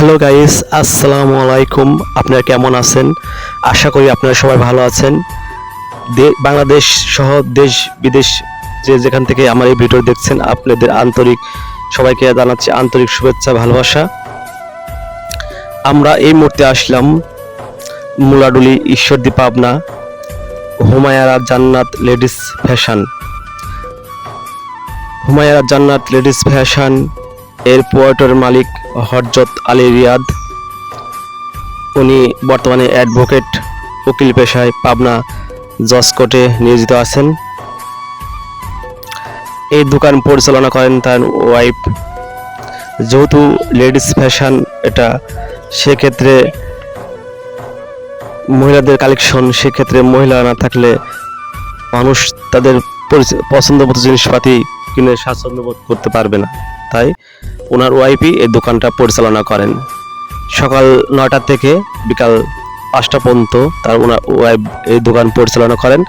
Hello guys, আসসালামু আলাইকুম। আপনারা কেমন আছেন? আশা করি আপনারা সবাই ভালো আছেন। বাংলাদেশ সহ দেশ বিদেশ যে যেখান থেকে আমার এই ভিডিও দেখছেন, আপনাদের সবাইকে জানাচ্ছি আন্তরিক শুভেচ্ছা, ভালোবাসা। আমরা এই মুহূর্তে আসলাম Muladuli, Ishwardi, Pabna, Humaira Jannat ladies fashion. Humayra Jannat ladies fashion এর প্রোপাইটর মালিক হযরত আলী রিয়াদ। উনি বর্তমানে অ্যাডভোকেট, উকিল পেশায় পাবনা জজ কোর্টে নিয়োজিত আছেন। এই দোকান পরিচালনা করেন তার ওয়াইফ। যেহেতু লেডিস ফ্যাশন এটা, সেক্ষেত্রে মহিলাদের কালেকশন, সেক্ষেত্রে মহিলা না থাকলে মানুষ তাদের পছন্দ মতো জিনিসপাতি কিনে স্বাচ্ছন্দ্য বোধ করতে পারবে না। তাই ওনার ওয়াইফই এই দোকানটা পরিচালনা করেন। সকাল 9টা থেকে বিকাল 5টা পর্যন্ত ওনার ওয়াইফ এই দোকান পরিচালনা করেন।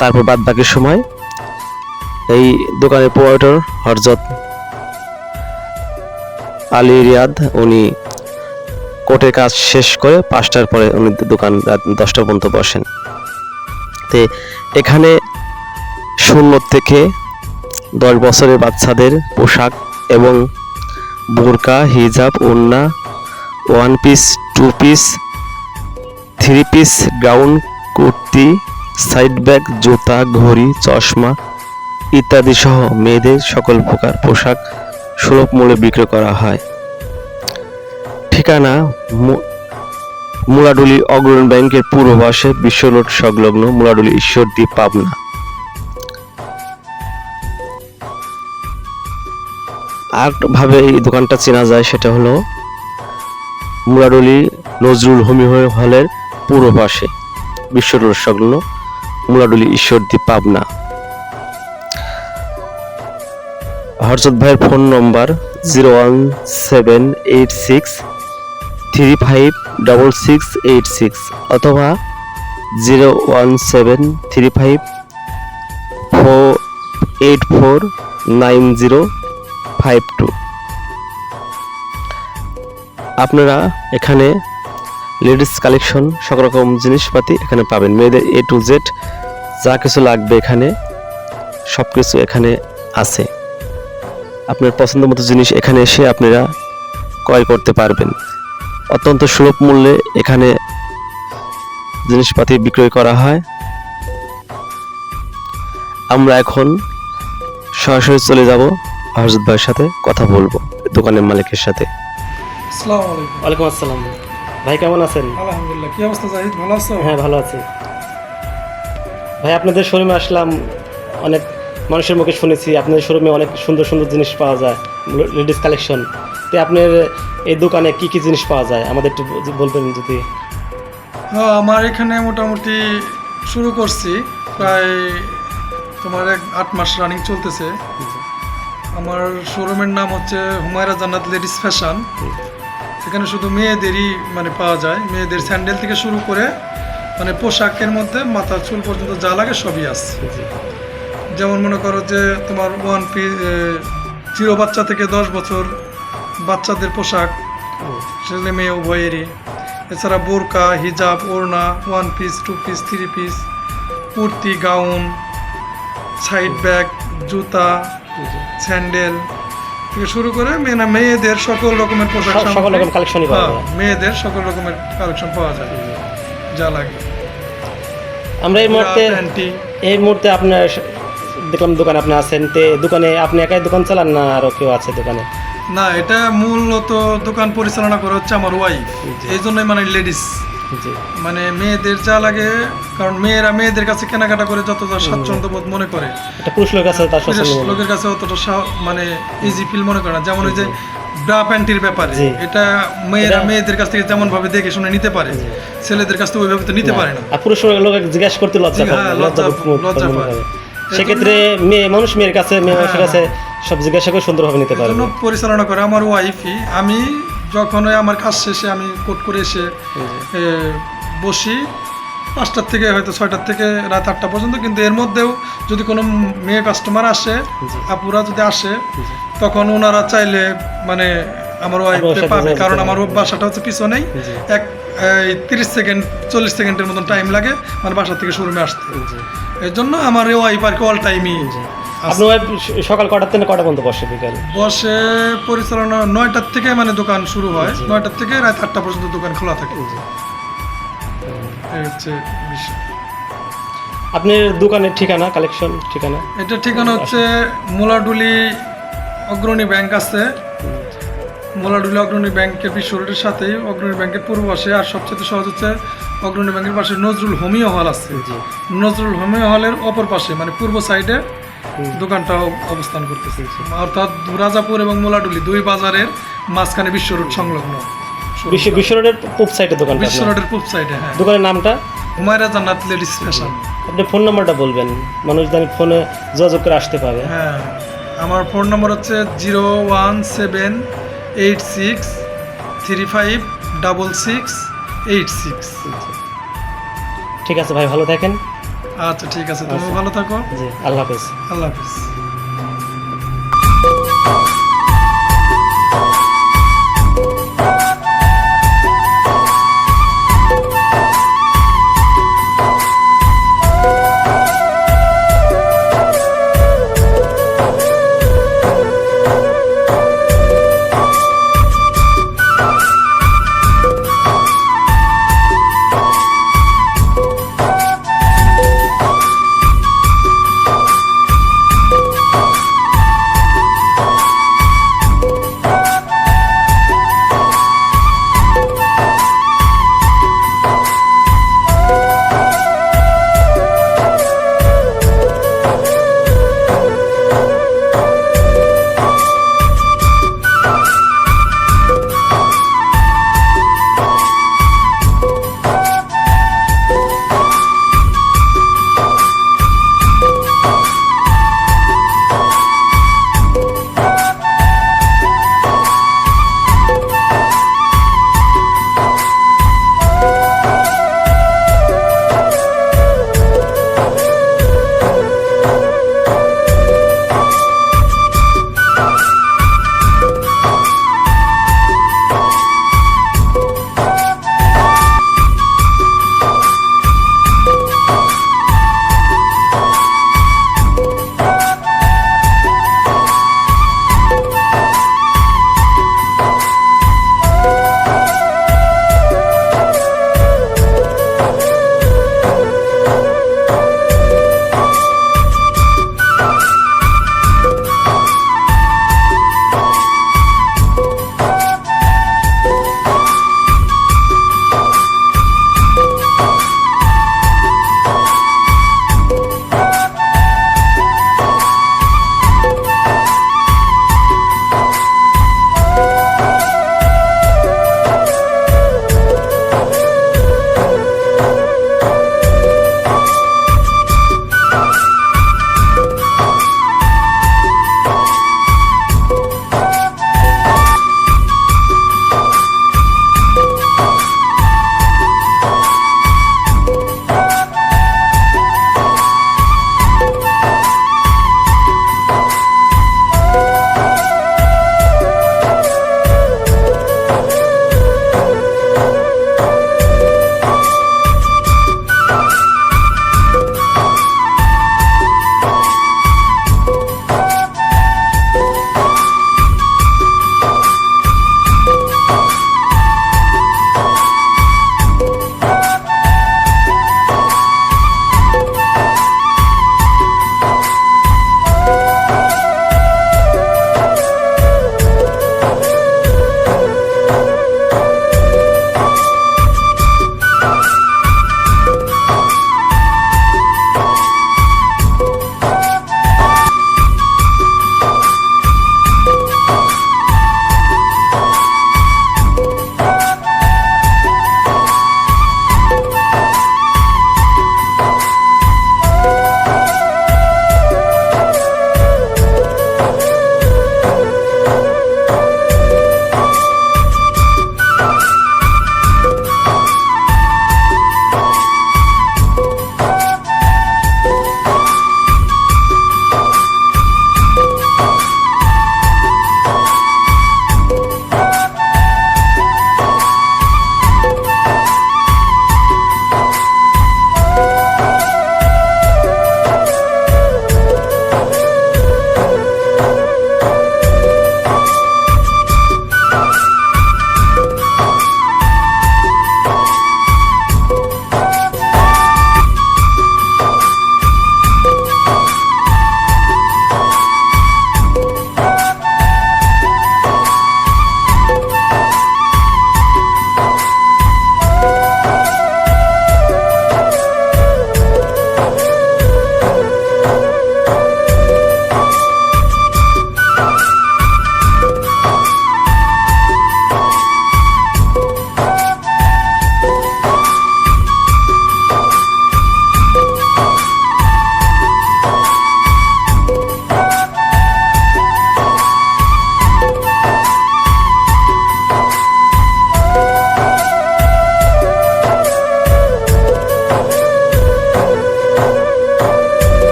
তারপর বাদ বাকি সময় এই দোকানের প্রোপাইটর হযরত আলী রিয়াদ, উনি কোর্টের কাজ শেষ করে 5টার পরে উনি দোকান রাত 10টা পর্যন্ত বসেন। তো এখানে 0 থেকে 10 বছরের বাচ্চাদের পোশাক এবং বোরকা, হিজাব, ওড়না, 1 piece, 2 piece, 3 piece, gown, kurti, side bag, জুতা, ঘড়ি, চশমা ইত্যাদি সহ মেয়েদের সকল প্রকার পোশাক সুলভ মূল্যে বিক্রি করা হয়। ঠিকানা মুলাডুলি অগ্রণী ব্যাংকের পূর্ব পাশে, বিশ্ব রোড সংলগ্ন, মুলাডুলি, ঈশ্বরদী, পাবনা। আরেকভাবে এই দোকানটা চেনা যায়, সেটা হলো মুলাডুলি নজরুল হোমি হলের পূর্ব পাশে, বিশ্ব রোড সংলগ্ন, মুলাডুলি, ঈশ্বরদী, পাবনা। হযরত ভাইয়ের ফোন নম্বর 01786356686 অথবা 01735484905 আপনারা এখানে লেডিস কালেকশন সকল রকম জিনিসপাতি এখানে পাবেন। মেয়েদের A to Z যা কিছু লাগবে এখানে সবকিছু এখানে আছে। আপনার পছন্দ মতো জিনিস এখানে এসে আপনারা ক্রয় করতে পারবেন। অত্যন্ত সুলভ মূল্যে এখানে জিনিসপাতি বিক্রয় করা হয়। আমরা এখন সরাসরি চলে যাব হযরত ভাইয়ের সাথে কথা বলবো, দোকানের মালিকের সাথে। আসসালামু আলাইকুম। ওয়ালাইকুম আসসালাম। ভাই কেমন আছেন? আলহামদুলিল্লাহ। কি অবস্থা জাহিদ, ভালো আছো? হ্যাঁ, ভালো আছি ভাই। আপনাদের শোরুমে আসলাম, অনেক মানুষের মুখে শুনেছি আপনাদের শোরুমে অনেক সুন্দর সুন্দর জিনিস পাওয়া যায়, লেডিস কালেকশন। তো আপনার এই দোকানে কি কি জিনিস পাওয়া যায় আমাদের একটু বলবেন যদি? হ্যাঁ, আমার এখানে মোটামুটি শুরু করছি প্রায় তোমার 8 মাস রানিং চলতেছে। আমার শোরুমের নাম হচ্ছে হুমায়রা জান্নাত লেডিস ফ্যাশন। এখানে শুধু মেয়েদেরই পাওয়া যায়। মেয়েদের স্যান্ডেল থেকে শুরু করে পোশাকের মধ্যে মাথার চুল পর্যন্ত যা লাগে সবই আছে। যেমন মনে করো যে তোমার 1 পিস 0 বাচ্চা থেকে 10 বছর বাচ্চাদের পোশাক, ছেলে মেয়ে উভয়েরই। এছাড়া বোরকা, হিজাব, ওড়না, 1 piece, 2 piece, 3 piece, kurti, gown, side bag, জুতা, স্যান্ডেল থেকে শুরু করে মেয়েদের সকল রকমের পোশাক, সকল রকম কালেকশনই পাওয়া যায়। মেয়েদের সকল রকমের কালেকশন পাওয়া যায় যা লাগে। আমরা এই মুহূর্তে আপনার দেখলাম দোকানে আপনি আছেন। তে দোকানে আপনি একাই দোকান চালান না আরো কেউ আছে দোকানে? না, এটা মূলত দোকান পরিচালনা করে হচ্ছে আমার ওয়াইফ। এই জন্যই লেডিস মেয়েদের যা লাগে, কারণ মেয়েদের কাছে কেনাকাটা করে যতটা স্বাচ্ছন্দ্য বোধ মনে করে, পুরুষ লোকের কাছে লোকের কাছে অতটা ইজি ফিল মনে করে না। যেমন ওই যে ব্রা প্যান্টির ব্যাপারে, এটা মেয়েদের কাছ থেকে যেমন ভাবে দেখে শুনে নিতে পারে, ছেলেদের কাছ থেকে ওইভাবে তো নিতে পারে না। পুরুষ লোকের জিজ্ঞাসা করতে লজ্জা পায়। সেক্ষেত্রে মেয়ের কাছে সব জিজ্ঞাসা করে সুন্দরভাবে নিতে পারে। পরিচালনা করে আমার ওয়াইফই। আমি যখন আমার কাজ শেষে আমি কোর্ট করে এসে বসি 5টার থেকে হয়তো 6টার থেকে রাত 8টা পর্যন্ত। কিন্তু এর মধ্যেও যদি কোনো মেয়ে কাস্টমার আসে, আপুরা যদি আসে, তখন ওনারা চাইলে আমার ওয়াইফ আপনার সাথে পাবে, যোগাযোগ কারণ করবে। আমার বাসাটা হচ্ছে পিছনেই। জি। 30 সেকেন্ড 40 সেকেন্ডের মতন টাইম লাগে মানে বাসা থেকে শোরুমে আসতে। জি। এর জন্য আমার এই ওয়াইফ আর কি অল টাইমই জি। আপনার ওয়াইফ সকাল কটার থেকে কটা পর্যন্ত বসে বিকাল? বসে পরিচালনা 9টার থেকে মানে দোকান শুরু হয়, 9টার থেকে রাত 8টা পর্যন্ত দোকান খোলা থাকে। এই হচ্ছে বিষয়। আপনার দোকানের ঠিকানা, কালেকশন ঠিকানা? এটা ঠিকানা হচ্ছে মোলাডুলি অগ্রণী ব্যাংক আছে, মোলাডুলি অগ্রণী ব্যাংকের বিশ্ব রোডের সাথেই, অগ্রণী ব্যাংকের পূর্ব পাশে। আর সবচেয়ে সহজ হচ্ছে অগ্রণী ব্যাংকের পাশে নজরুল হোমিও হল আছে, জি। নজরুল হোমিও হলের অপর পাশে মানে পূর্ব সাইডে দোকানটা অবস্থান করতেছে, অর্থাৎ রাজাপুর এবং মোলাডুলি দুই বাজারের মাঝখানে বিশ্ব রোড সংলগ্ন। বিশ্ব রোডের পূব সাইডে দোকান। বিশ্ব রোডের পূব সাইডে, হ্যাঁ। দোকানের নামটা? Humaira Jannat ladies fashion. আপনি ফোন নাম্বারটা বলবেন, মানুষ জানি ফোনে যোগাযোগ করে আসতে পারে। হ্যাঁ, আমার ফোন নম্বর হচ্ছে 01786356686। ঠিক আছে ভাই, ভালো থাকেন। আচ্ছা ঠিক আছে, তুমিও ভালো থাকো। জি, আল্লাহ হাফেজ। আল্লাহ হাফিজ।